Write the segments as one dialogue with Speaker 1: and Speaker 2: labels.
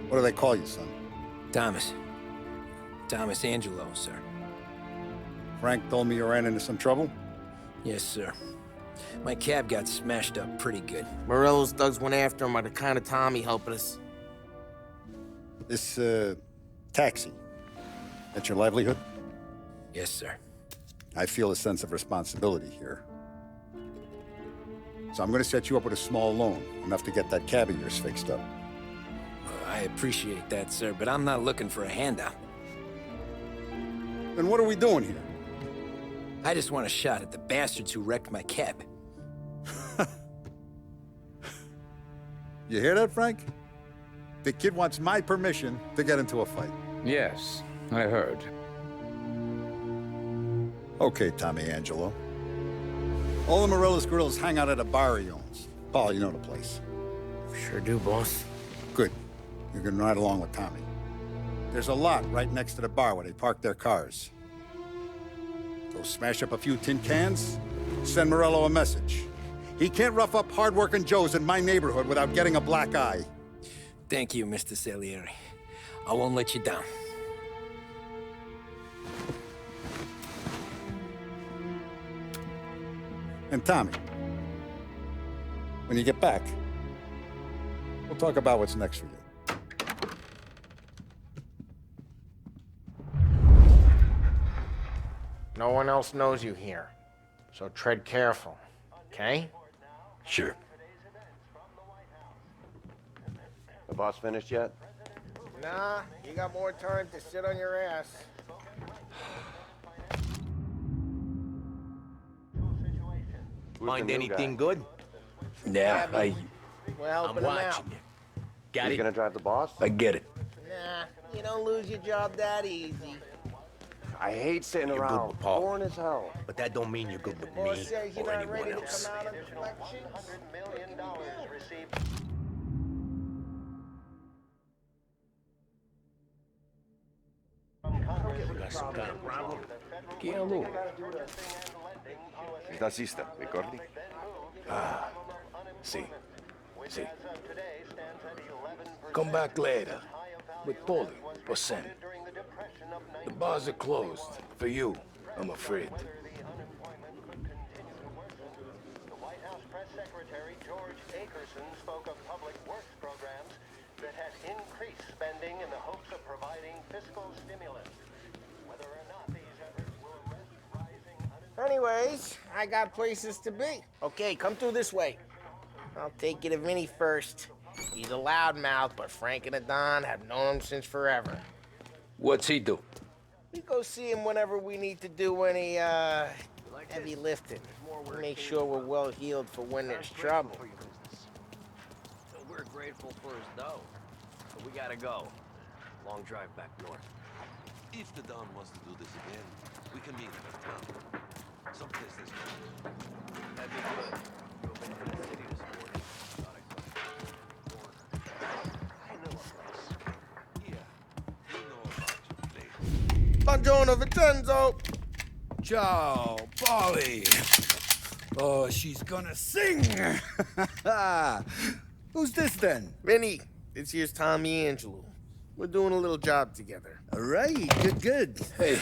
Speaker 1: What do they call you, son?
Speaker 2: Thomas. Thomas Angelo, sir.
Speaker 1: Frank told me you ran into some trouble?
Speaker 2: Yes, sir. My cab got smashed up pretty good.
Speaker 3: Morello's thugs went after him by the kind of Tommy helping us.
Speaker 1: This, taxi. That's your livelihood?
Speaker 2: Yes, sir.
Speaker 1: I feel a sense of responsibility here. So I'm gonna set you up with a small loan, enough to get that cab of yours fixed up.
Speaker 2: I appreciate that, sir, but I'm not looking for a handout.
Speaker 1: Then what are we doing here?
Speaker 2: I just want a shot at the bastards who wrecked my cab.
Speaker 1: You hear that, Frank? The kid wants my permission to get into a fight.
Speaker 4: Yes, I heard.
Speaker 1: Okay, Tommy Angelo. All the Morello's grills hang out at a bar he owns. Paul, you know the place.
Speaker 3: Sure do, boss.
Speaker 1: Good. You can ride along with Tommy. There's a lot right next to the bar where they park their cars. Go smash up a few tin cans, send Morello a message. He can't rough up hard-working Joes in my neighborhood without getting a black eye.
Speaker 2: Thank you, Mr. Salieri. I won't let you down.
Speaker 1: And Tommy, when you get back, we'll talk about what's next for you.
Speaker 3: No one else knows you here, so tread careful, okay?
Speaker 2: Sure.
Speaker 5: The boss finished yet?
Speaker 3: Nah, you got more time to sit on your ass.
Speaker 5: Find anything good?
Speaker 2: Yeah,
Speaker 3: We're helping him out.
Speaker 5: Got it? Gonna drive the boss?
Speaker 2: I get it.
Speaker 3: Nah, you don't lose your job that easy.
Speaker 5: I hate sitting
Speaker 6: You're good
Speaker 5: around.
Speaker 6: with Paul.
Speaker 5: Boring as hell.
Speaker 6: But that don't mean you're good with
Speaker 3: Boss
Speaker 6: me
Speaker 3: says you're
Speaker 6: or
Speaker 3: not
Speaker 6: anyone
Speaker 3: ready to
Speaker 6: else.
Speaker 3: come out on collections.
Speaker 6: We got some kind of problem. Get a look.
Speaker 5: Il tassista, ricordi?
Speaker 6: See. Come back later. With 40%. The bars are closed. For you, I'm afraid.
Speaker 7: The White House Press Secretary George Akerson spoke of public works programs that had increased spending in the hopes of providing fiscal stimulus. Whether or not these efforts will arrest rising unemployment.
Speaker 3: Anyways, I got places to be. Okay, come through this way. I'll take you to Vinny first. He's a loudmouth, but Frank and the Don have known him since forever.
Speaker 6: What's he do?
Speaker 3: We go see him whenever we need to do any, heavy lifting. Make sure we're well healed for when there's trouble.
Speaker 8: So we're grateful for his dough, but we gotta go. Long drive back north.
Speaker 9: If the Don wants to do this again, we can meet him in town. Someplace this good.
Speaker 8: That'd be good. Drove into the city this morning. Thought I saw I know a place.
Speaker 9: Yeah, you know about your place.
Speaker 3: Buongiorno, Vincenzo!
Speaker 4: Ciao, Polly. Oh, she's gonna sing. Who's this then?
Speaker 3: Vinny, this here's Tommy Angelo. We're doing a little job together.
Speaker 4: All right, good. Hey,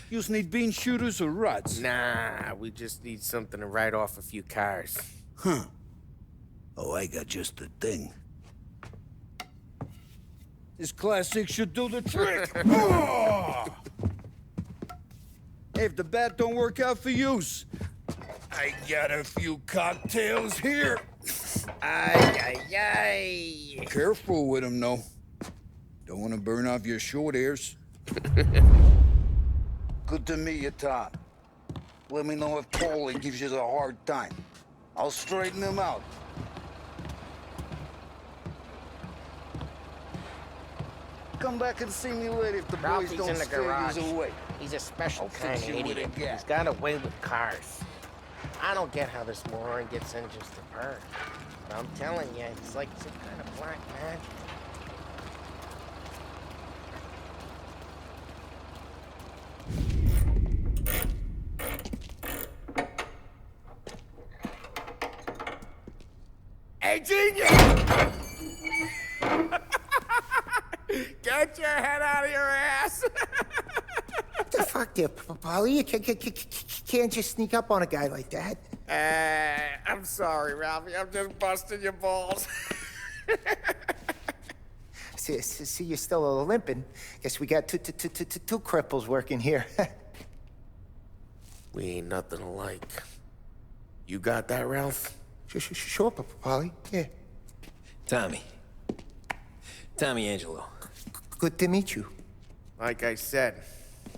Speaker 4: you need bean shooters or rods?
Speaker 3: Nah, we just need something to write off a few cars.
Speaker 4: Huh. Oh, I got just the thing. This classic should do the trick. Oh! Hey, if the bat don't work out for yous, I got a few cocktails here.
Speaker 3: Ay.
Speaker 4: Careful with them, though. Don't want to burn off your short hairs. Good to meet you, Tom. Let me know if Paulie gives you a hard time. I'll straighten him out. Come back and see me later if the boys
Speaker 3: Ralphie's
Speaker 4: don't
Speaker 3: in the
Speaker 4: scare
Speaker 3: garage.
Speaker 4: yous away.
Speaker 3: He's a special
Speaker 4: I'll
Speaker 3: kind
Speaker 4: fix
Speaker 3: of
Speaker 4: you with
Speaker 3: idiot.
Speaker 4: a gat.
Speaker 3: He's got a way with cars. I don't get how this moron gets in just to burn. But I'm telling you, it's like some kind of black magic. Hey, genius! Get your head out of your ass!
Speaker 10: What the fuck there, Polly? You can't just sneak up on a guy like that.
Speaker 3: I'm sorry, Ralphie. I'm just busting your balls.
Speaker 10: See, you're still limping. Guess we got two cripples working here.
Speaker 3: We ain't nothing alike. You got that, Ralph?
Speaker 10: Sure, Polly. Yeah.
Speaker 2: Tommy. Tommy Angelo.
Speaker 10: Good to meet you.
Speaker 3: Like I said,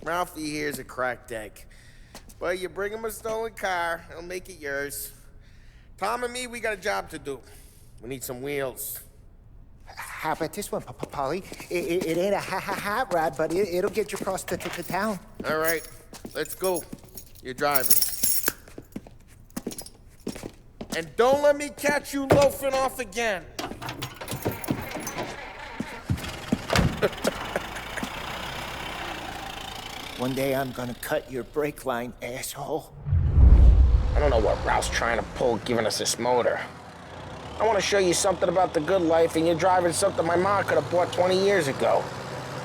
Speaker 3: Ralphie here's a cracked egg. But you bring him a stolen car, he'll make it yours. Tom and me, we got a job to do. We need some wheels.
Speaker 10: How about this one, Polly? It ain't a hot rod, but it'll get you across to town.
Speaker 3: All right, let's go. You're driving. And don't let me catch you loafing off again.
Speaker 10: One day I'm gonna cut your brake line, asshole.
Speaker 3: I don't know what Ralph's trying to pull giving us this motor. I want to show you something about the good life, and you're driving something my mom could have bought 20 years ago.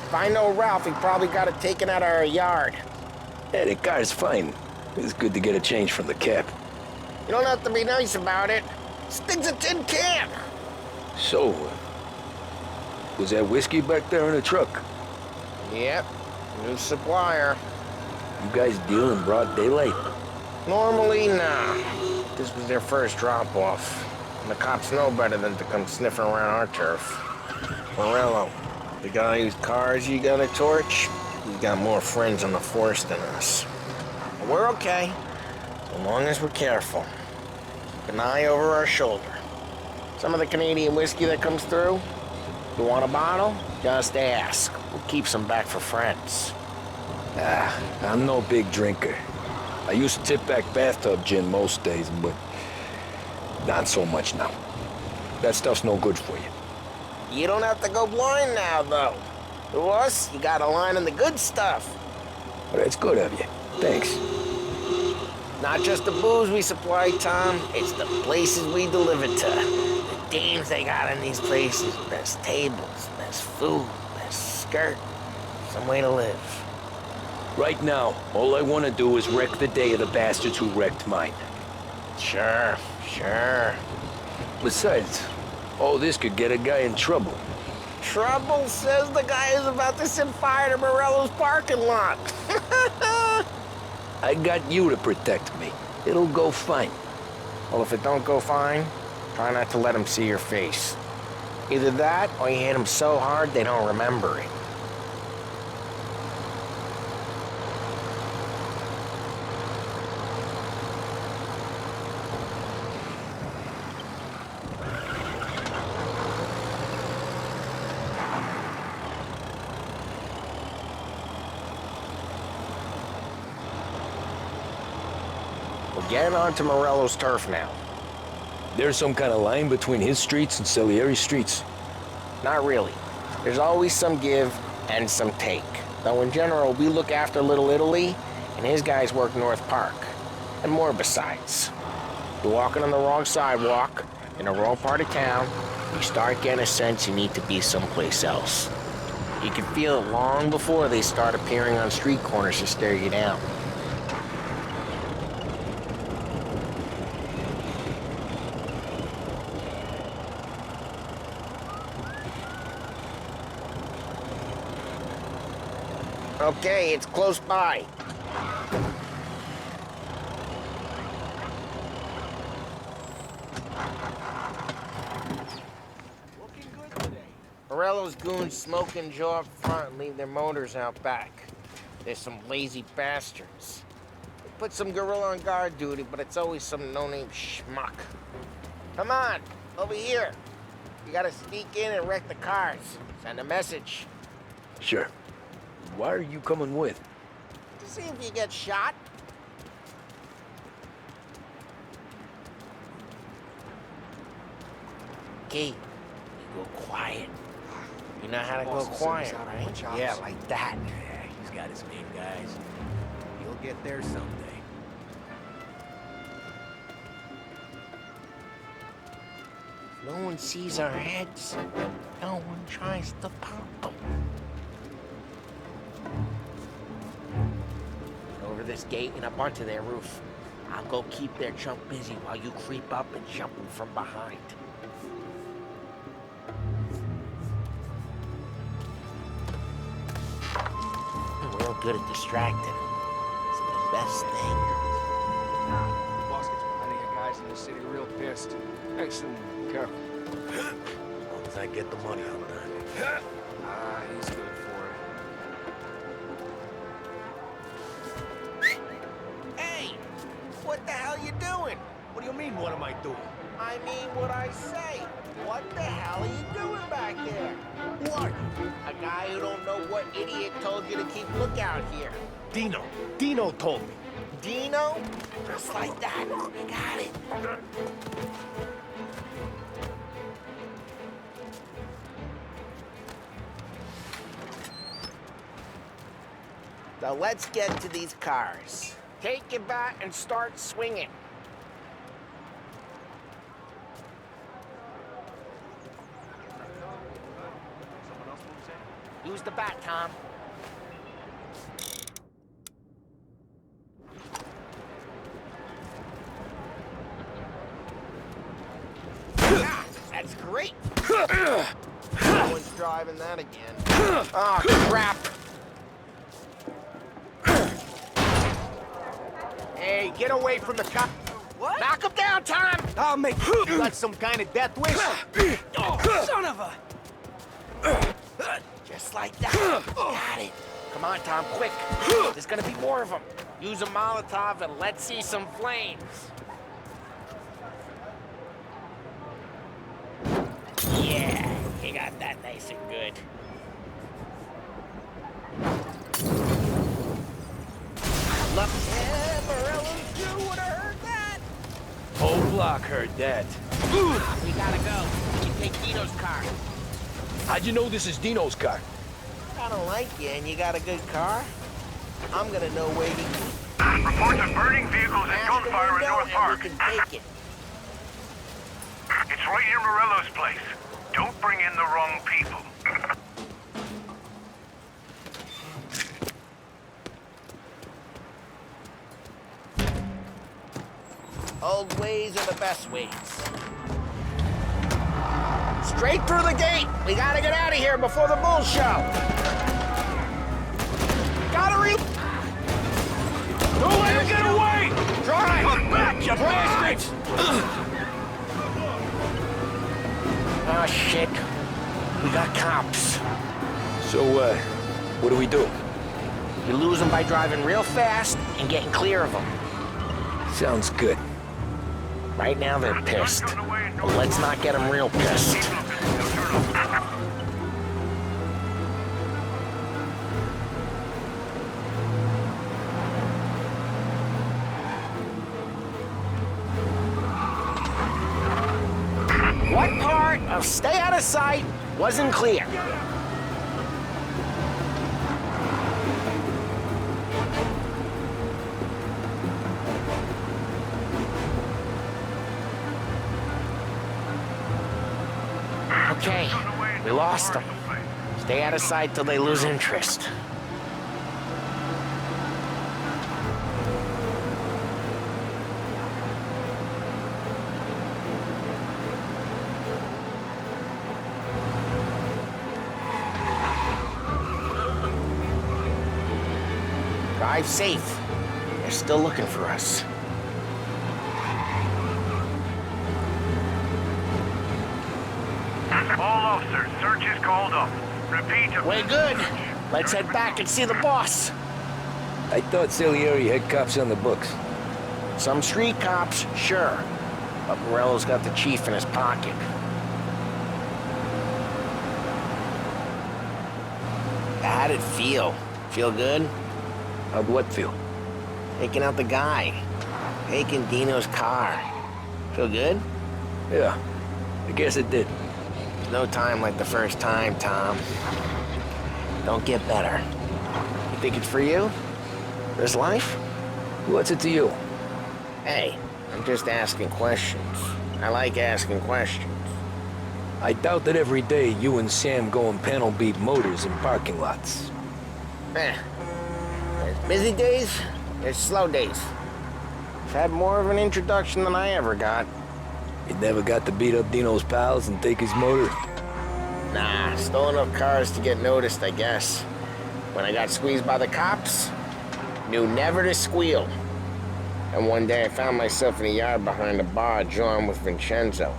Speaker 3: If I know Ralph, he probably got it taken out of our yard.
Speaker 2: Yeah, the car's fine. It's good to get a change from the cab.
Speaker 3: You don't have to be nice about it. This thing's a tin can.
Speaker 2: So, was that whiskey back there in the truck?
Speaker 3: Yep, new supplier.
Speaker 2: You guys deal in broad daylight?
Speaker 3: Normally, nah. This was their first drop-off. And the cops know better than to come sniffing around our turf. Morello, the guy whose cars you got a torch, he's got more friends on the force than us. But we're okay, so long as we're careful. Keep an eye over our shoulder. Some of the Canadian whiskey that comes through, you want a bottle? Just ask. We'll keep some back for friends.
Speaker 2: I'm no big drinker. I used to tip back bathtub gin most days, but not so much now. That stuff's no good for you.
Speaker 3: You don't have to go blind now, though. To us, you got a line on the good stuff.
Speaker 2: Well, that's good of you. Thanks.
Speaker 3: Not just the booze we supply, Tom. It's the places we deliver to. The dames they got in these places. Best tables, best food, best skirt. Some way to live.
Speaker 2: Right now, all I want to do is wreck the day of the bastards who wrecked mine.
Speaker 3: Sure.
Speaker 2: Besides, all this could get a guy in trouble.
Speaker 3: Trouble, says the guy who's about to set fire to Morello's parking lot.
Speaker 2: I got you to protect me. It'll go fine.
Speaker 3: Well, if it don't go fine, try not to let him see your face. Either that, or you hit them so hard they don't remember it. We're getting onto Morello's turf now.
Speaker 2: There's some kind of line between his streets and Salieri's streets.
Speaker 3: Not really. There's always some give and some take. Though in general, we look after Little Italy, and his guys work North Park. And more besides. You're walking on the wrong sidewalk, in the wrong part of town, you start getting a sense you need to be someplace else. You can feel it long before they start appearing on street corners to stare you down. Okay, it's close by. Looking good today. Morello's goons smoke and jaw up front and leave their motors out back. There's some lazy bastards. They put some gorilla on guard duty, but it's always some no-name schmuck. Come on, over here. You gotta sneak in and wreck the cars. Send a message.
Speaker 2: Sure. Why are you coming with?
Speaker 3: To see if you get shot. Okay, you go quiet. You know how to go quiet, right? Yeah, like that.
Speaker 8: Yeah, he's got his main guys. He'll get there someday.
Speaker 3: No one sees our heads. No one tries to pop them. over this gate and up onto their roof. I'll go keep their chump busy while you creep up and jump him from behind. We're real good at distracting. It's the best thing.
Speaker 6: Boss gets behind you guys in the city real pissed. Nice and careful.
Speaker 2: As long as I get the money on that.
Speaker 6: He's good for it.
Speaker 3: Hey! What the hell you doing?
Speaker 2: What do you mean, what am I doing?
Speaker 3: I mean what I say. What the hell are you doing back there?
Speaker 2: What?
Speaker 3: A guy who don't know what idiot told you to keep lookout here.
Speaker 2: Dino. Dino told me.
Speaker 3: Dino? Just like that. You got it. So let's get to these cars. Take your bat and start swinging. Use the bat, Tom. Ah, that's great. No one's driving that again. Oh, crap. Hey, get away from the cop. What? Knock him down, Tom!
Speaker 2: I'll make you got some kind of death wish?
Speaker 3: Oh, son of a... Just like that. Got it. Come on, Tom, quick. There's gonna be more of them. Use a Molotov and let's see some flames. Yeah, you got that nice and good. Look, Morello's Jew would have heard that.
Speaker 2: Whole block heard that.
Speaker 3: We gotta go. You take Dino's car.
Speaker 2: How'd you know this is Dino's car?
Speaker 3: I don't like you and you got a good car. I'm gonna know where you keep.
Speaker 11: Reports of burning vehicles and gunfire in North Park.
Speaker 3: We can take it.
Speaker 11: It's right near Morello's place. Don't bring in the wrong people.
Speaker 3: Old ways are the best ways. Straight through the gate! We gotta get out of here before the bull show! Gotta
Speaker 11: Don't let him get away!
Speaker 3: Drive!
Speaker 11: Come back, you bastards!
Speaker 3: Oh, shit. We got cops.
Speaker 2: So, what do we do?
Speaker 3: You lose them by driving real fast and getting clear of them.
Speaker 2: Sounds good.
Speaker 3: Right now they're pissed, but let's not get them real pissed. What part of stay out of sight wasn't clear? Okay, we lost them. Stay out of sight till they lose interest. Drive safe. They're still looking for us.
Speaker 11: All officers, search is called up. Repeat.
Speaker 3: Way good. Let's head back and see the boss.
Speaker 2: I thought Salieri had cops on the books.
Speaker 3: Some street cops, sure. But Morello's got the chief in his pocket. How'd it feel? Feel good?
Speaker 2: How'd what feel?
Speaker 3: Taking out the guy. Taking Dino's car. Feel good?
Speaker 2: Yeah, I guess it did.
Speaker 3: No time like the first time, Tom. Don't get better. You think it's for you? This life?
Speaker 2: What's it to you?
Speaker 3: Hey, I'm just asking questions. I like asking questions.
Speaker 2: I doubt that every day you and Sam go and panel beat motors in parking lots.
Speaker 3: There's busy days, It's slow days. Had more of an introduction than I ever got.
Speaker 2: You never got to beat up Dino's pals and take his motor?
Speaker 3: Nah, stole enough cars to get noticed, I guess. When I got squeezed by the cops, knew never to squeal. And one day I found myself in a yard behind a bar drawing with Vincenzo.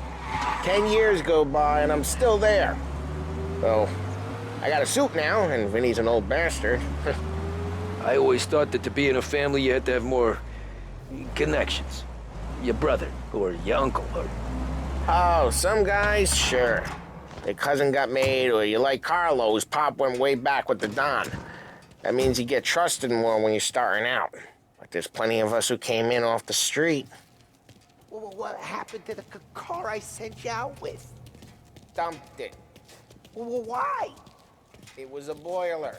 Speaker 3: 10 years go by and I'm still there. So, I got a suit now, and Vinny's an old bastard.
Speaker 2: I always thought that to be in a family you had to have more connections. Your brother, or your uncle, or...
Speaker 3: Oh, some guys, sure. Their cousin got made, or you like Carlos, Pop went way back with the Don. That means you get trusted more when you're starting out. But there's plenty of us who came in off the street.
Speaker 10: Well, what happened to the car I sent you out with?
Speaker 3: Dumped it.
Speaker 10: Well, why?
Speaker 3: It was a boiler.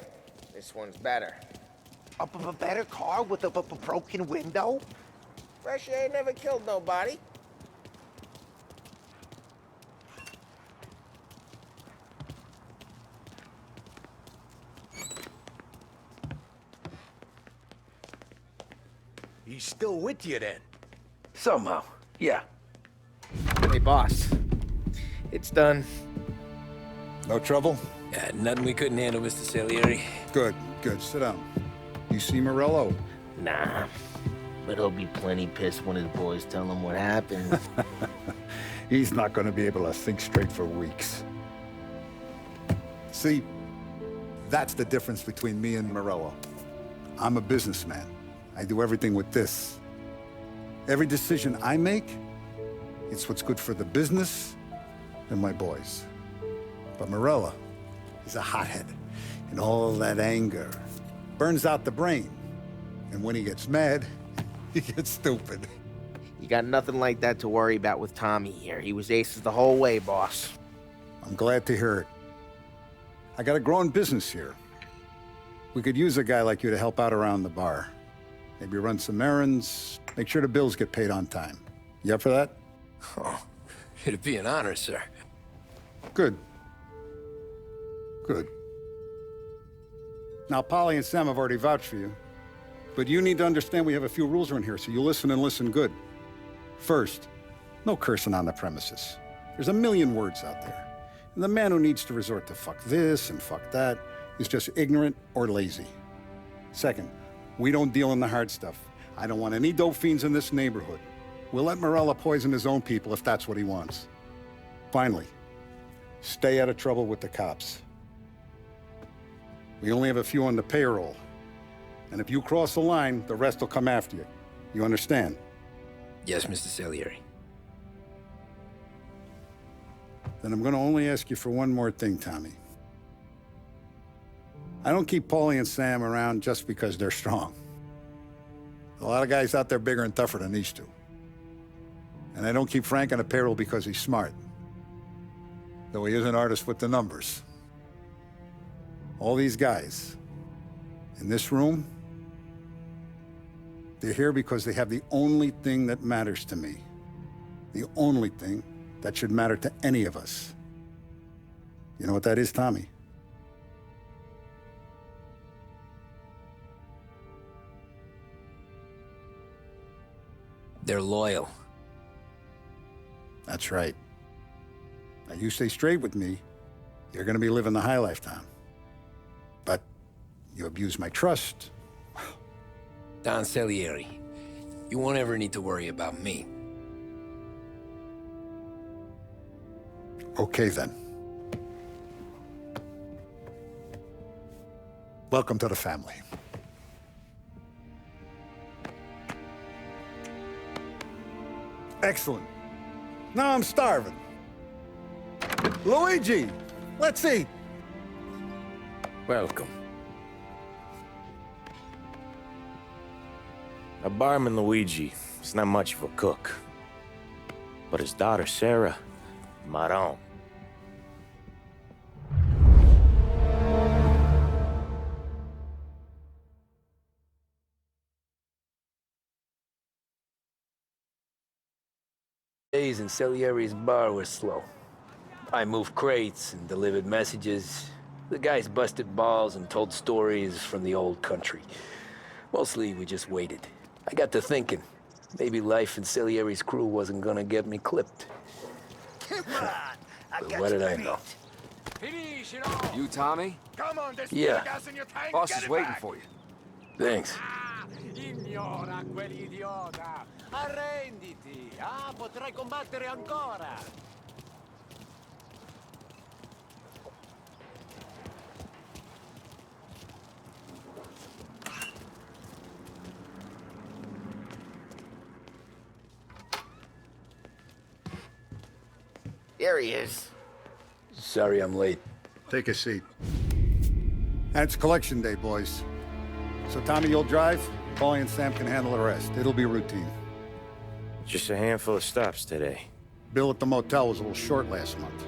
Speaker 3: This one's better.
Speaker 10: A better car with a broken window?
Speaker 3: Fresh air never killed nobody.
Speaker 6: He's still with you then?
Speaker 2: Somehow, yeah.
Speaker 3: Hey, boss. It's done.
Speaker 1: No trouble?
Speaker 2: Yeah, nothing we couldn't handle, Mr. Salieri.
Speaker 1: Good, good. Sit down. You see Morello?
Speaker 3: Nah. But he'll be plenty pissed when his boys tell him what happened.
Speaker 1: He's not going to be able to think straight for weeks. See, that's the difference between me and Morello. I'm a businessman. I do everything with this. Every decision I make, it's what's good for the business and my boys. But Morello, he's a hothead. And all that anger burns out the brain. And when he gets mad, he gets stupid.
Speaker 3: You got nothing like that to worry about with Tommy here. He was aces the whole way, boss.
Speaker 1: I'm glad to hear it. I got a growing business here. We could use a guy like you to help out around the bar. Maybe run some errands, make sure the bills get paid on time. You up for that?
Speaker 2: Oh, it'd be an honor, sir.
Speaker 1: Good. Good. Now, Polly and Sam have already vouched for you. But you need to understand we have a few rules around here, so you listen and listen good. First, no cursing on the premises. There's a million words out there. And the man who needs to resort to fuck this and fuck that is just ignorant or lazy. Second, we don't deal in the hard stuff. I don't want any dope fiends in this neighborhood. We'll let Morella poison his own people if that's what he wants. Finally, stay out of trouble with the cops. We only have a few on the payroll. And if you cross the line, the rest will come after you. You understand?
Speaker 2: Yes, Mr. Salieri.
Speaker 1: Then I'm gonna only ask you for one more thing, Tommy. I don't keep Paulie and Sam around just because they're strong. A lot of guys out there bigger and tougher than these two. And I don't keep Frank on the payroll because he's smart. Though he is an artist with the numbers. All these guys in this room, they're here because they have the only thing that matters to me. The only thing that should matter to any of us. You know what that is, Tommy?
Speaker 2: They're loyal.
Speaker 1: That's right. Now, you stay straight with me, you're gonna be living the high life, Tom. But you abuse my trust.
Speaker 2: Don Salieri, you won't ever need to worry about me.
Speaker 1: Okay, then. Welcome to the family. Excellent. Now I'm starving. Luigi, let's eat.
Speaker 2: Welcome.
Speaker 12: A barman Luigi is not much of a cook. But his daughter Sarah, Maron.
Speaker 2: Days in Salieri's bar were slow. I moved crates and delivered messages. The guys busted balls and told stories from the old country. Mostly, we just waited. I got to thinking. Maybe life in Salieri's crew wasn't gonna get me clipped.
Speaker 4: Come on,
Speaker 2: But what did I know?
Speaker 6: You Tommy?
Speaker 2: Yeah,
Speaker 6: Boss is waiting for you.
Speaker 2: thanks.
Speaker 13: Ignora quell'idiota! Arrenditi! Ah, potrai combattere ancora!
Speaker 3: There he is.
Speaker 2: Sorry I'm late.
Speaker 1: Take a seat. And it's collection day, boys. So Tommy, you'll drive. Paulie and Sam can handle the rest. It'll be routine.
Speaker 12: Just a handful of stops today.
Speaker 1: Bill at the motel was a little short last month.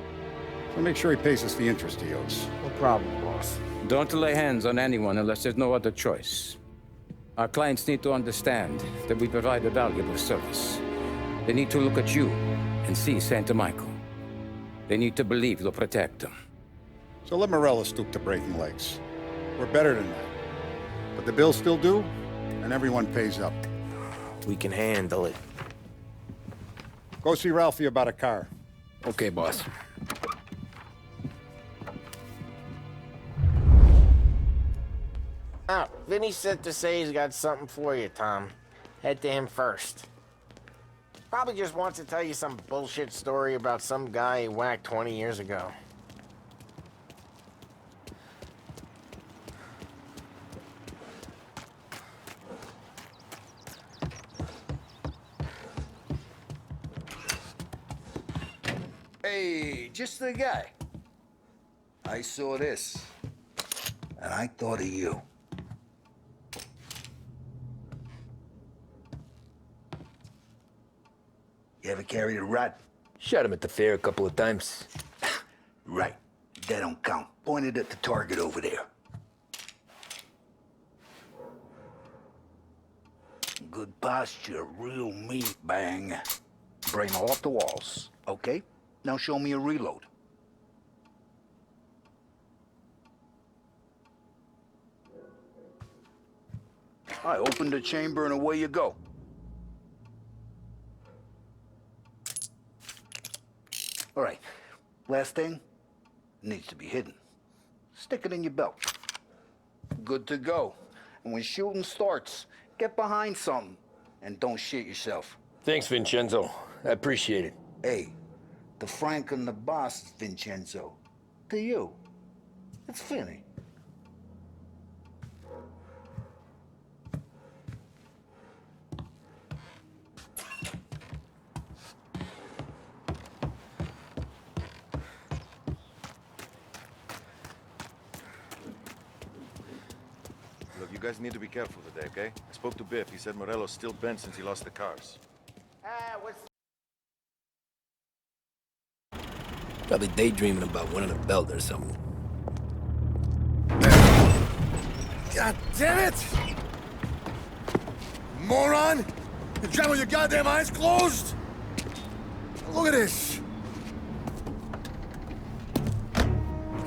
Speaker 1: So make sure he pays us the interest he owes.
Speaker 14: No problem, boss. Don't lay hands on anyone unless there's no other choice. Our clients need to understand that we provide a valuable service. They need to look at you and see Santa Michael. They need to believe you'll protect them.
Speaker 1: So let Morella stoop to breaking legs. We're better than that. But the bill's still due, and everyone pays up.
Speaker 12: We can handle it.
Speaker 1: Go see Ralphie about a car.
Speaker 2: Okay, boss.
Speaker 3: Oh, Vinny said to say he's got something for you, Tom. Head to him first. Probably just wants to tell you some bullshit story about some guy he whacked 20 years ago.
Speaker 4: Hey, just the guy. I saw this, and I thought of you. You ever carried a rat?
Speaker 2: Shot him at the fair a couple of times.
Speaker 4: Right. That don't count. Pointed at the target over there. Good posture, real meat, bang. Brain off the walls. Okay, now show me a reload. I opened the chamber and away you go. All right, last thing, needs to be hidden. Stick it in your belt. Good to go. And when shooting starts, get behind something and don't shit yourself.
Speaker 2: Thanks, Vincenzo. I appreciate it.
Speaker 4: Hey, the Frank and the boss, Vincenzo. To you, it's Vinny.
Speaker 15: Look, you guys need to be careful today, okay? I spoke to Biff. He said Morello's still bent since he lost the cars.
Speaker 3: What's...
Speaker 2: Probably daydreaming about winning a belt or something.
Speaker 1: God damn it! Moron! You driving with your goddamn eyes closed? Look at this!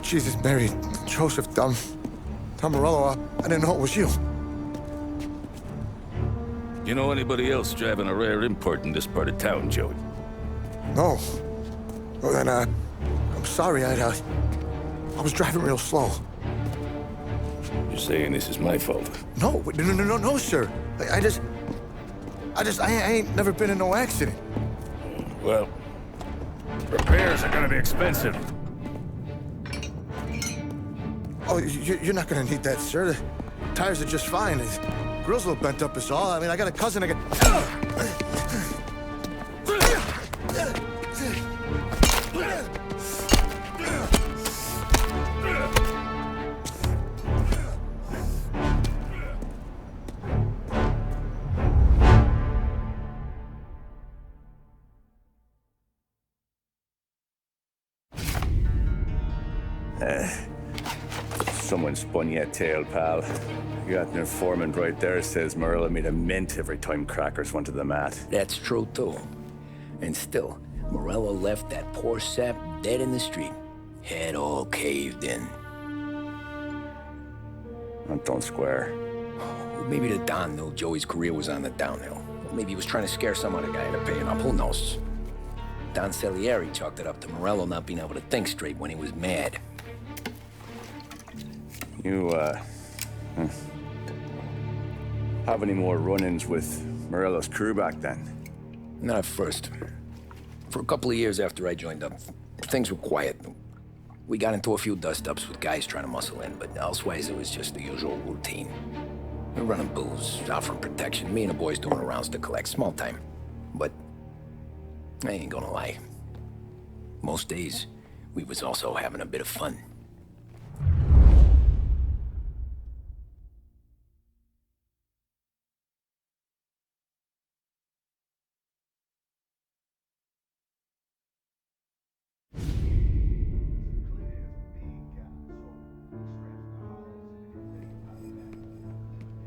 Speaker 16: Jesus, Mary, Joseph, Tom Morello, I didn't know it was you.
Speaker 17: You know anybody else driving a rare import in this part of town, Joey?
Speaker 16: No. Well, then, I'm sorry, I was driving real slow.
Speaker 17: You're saying this is my fault?
Speaker 16: No, sir. I ain't never been in no accident.
Speaker 17: Well, repairs are gonna be expensive.
Speaker 16: Oh, you're not gonna need that, sir. The tires are just fine. The grill's a little bent up is all. I mean, I got a cousin that
Speaker 17: Someone spun you a tale, pal. You got an informant right there says Morello made a mint every time crackers went to the mat.
Speaker 2: That's true, too. And still, Morello left that poor sap dead in the street. Head all caved in.
Speaker 17: That don't square.
Speaker 2: Maybe the Don knew Joey's career was on the downhill. Maybe he was trying to scare some other guy into paying up. Who knows? Don Salieri chalked it up to Morello not being able to think straight when he was mad.
Speaker 17: You, have any more run-ins with Morello's crew back then?
Speaker 2: Not at first. For a couple of years after I joined up, things were quiet. We got into a few dust-ups with guys trying to muscle in, but elsewise it was just the usual routine. We're running booze, offering protection, me and the boys doing the rounds to collect, small time. But I ain't gonna lie. Most days, we was also having a bit of fun.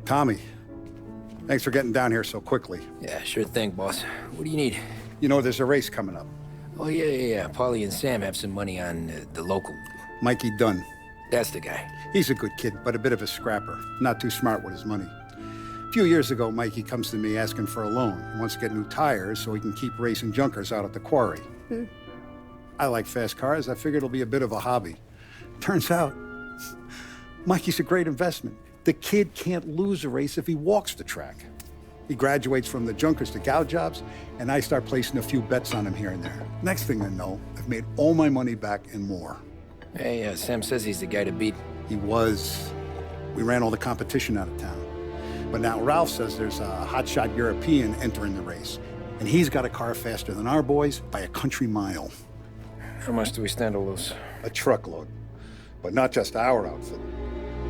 Speaker 1: Tommy, thanks for getting down here so quickly.
Speaker 2: Yeah, sure thing, boss. What do you need?
Speaker 1: You know there's a race coming up.
Speaker 2: Oh, yeah. Paulie and Sam have some money on the local.
Speaker 1: Mikey Dunn.
Speaker 2: That's the guy.
Speaker 1: He's a good kid, but a bit of a scrapper. Not too smart with his money. A few years ago, Mikey comes to me asking for a loan. He wants to get new tires so he can keep racing junkers out at the quarry. I like fast cars. I figured it'll be a bit of a hobby. Turns out, Mikey's a great investment. The kid can't lose a race if he walks the track. He graduates from the junkers to gal jobs, and I start placing a few bets on him here and there. Next thing I know, I've made all my money back and more.
Speaker 2: Hey, Sam says he's the guy to beat.
Speaker 1: He was. We ran all the competition out of town. But now Ralph says there's a hotshot European entering the race, and he's got a car faster than our boys by a country mile.
Speaker 2: How much do we stand to lose?
Speaker 1: A truckload. But not just our outfit.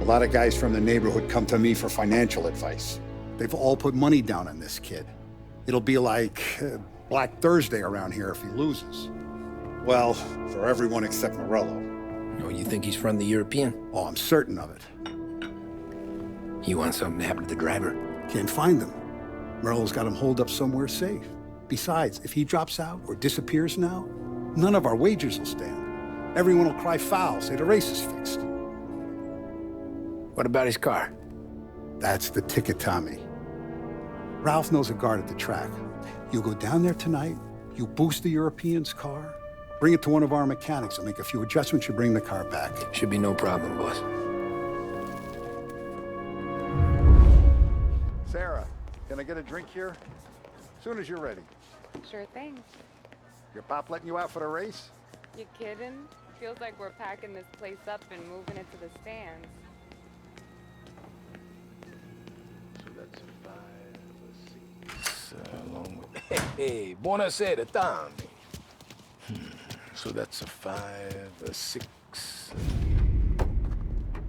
Speaker 1: A lot of guys from the neighborhood come to me for financial advice. They've all put money down on this kid. It'll be like Black Thursday around here if he loses. Well, for everyone except Morello.
Speaker 2: Oh, you think he's from the European?
Speaker 1: Oh, I'm certain of it.
Speaker 2: You want something to happen to the driver?
Speaker 1: Can't find him. Morello's got him holed up somewhere safe. Besides, if he drops out or disappears now, none of our wagers will stand. Everyone will cry foul, say the race is fixed.
Speaker 2: What about his car?
Speaker 1: That's the ticket, Tommy. Ralph knows a guard at the track. You go down there tonight, you boost the European's car, bring it to one of our mechanics, and make a few adjustments, you bring the car back.
Speaker 2: Should be no problem, boss.
Speaker 1: Sarah, can I get a drink here? As soon as you're ready.
Speaker 18: Sure thing.
Speaker 1: Your pop letting you out for the race?
Speaker 18: You kidding? Feels like we're packing this place up and moving it to the stands.
Speaker 3: Along with... Hey, buonasera, Tommy. So that's a 5, a 6...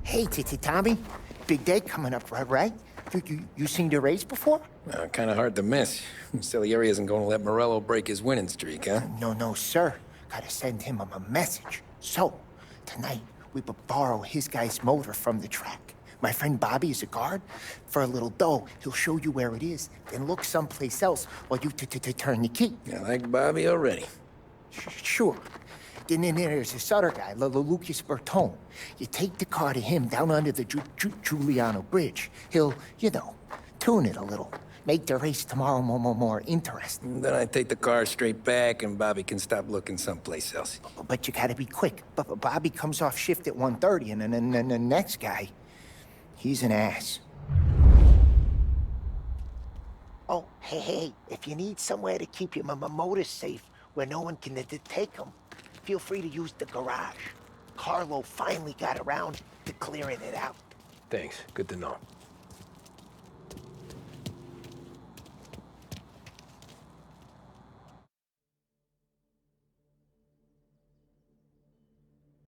Speaker 10: Hey, Tommy. Big day coming up, right? You seen the race before?
Speaker 2: Kind of hard to miss. Salieri isn't going to let Morello break his winning streak, huh?
Speaker 10: No, sir. Gotta send him a message. So, tonight, we borrow his guy's motor from the track. My friend Bobby is a guard. For a little dough, he'll show you where it is, then look someplace else while you turn the key.
Speaker 2: I like Bobby already.
Speaker 10: Sure. Then there's this other guy, Lucas Bertone. You take the car to him down under the Giuliano Bridge. He'll, tune it a little. Make the race tomorrow more interesting.
Speaker 2: Then I take the car straight back and Bobby can stop looking someplace else.
Speaker 10: But you gotta be quick. But Bobby comes off shift at 1:30, and then the next guy, he's an ass. Oh, hey, if you need somewhere to keep your motor safe where no one can take them, feel free to use the garage. Carlo finally got around to clearing it out.
Speaker 3: Thanks. Good to know.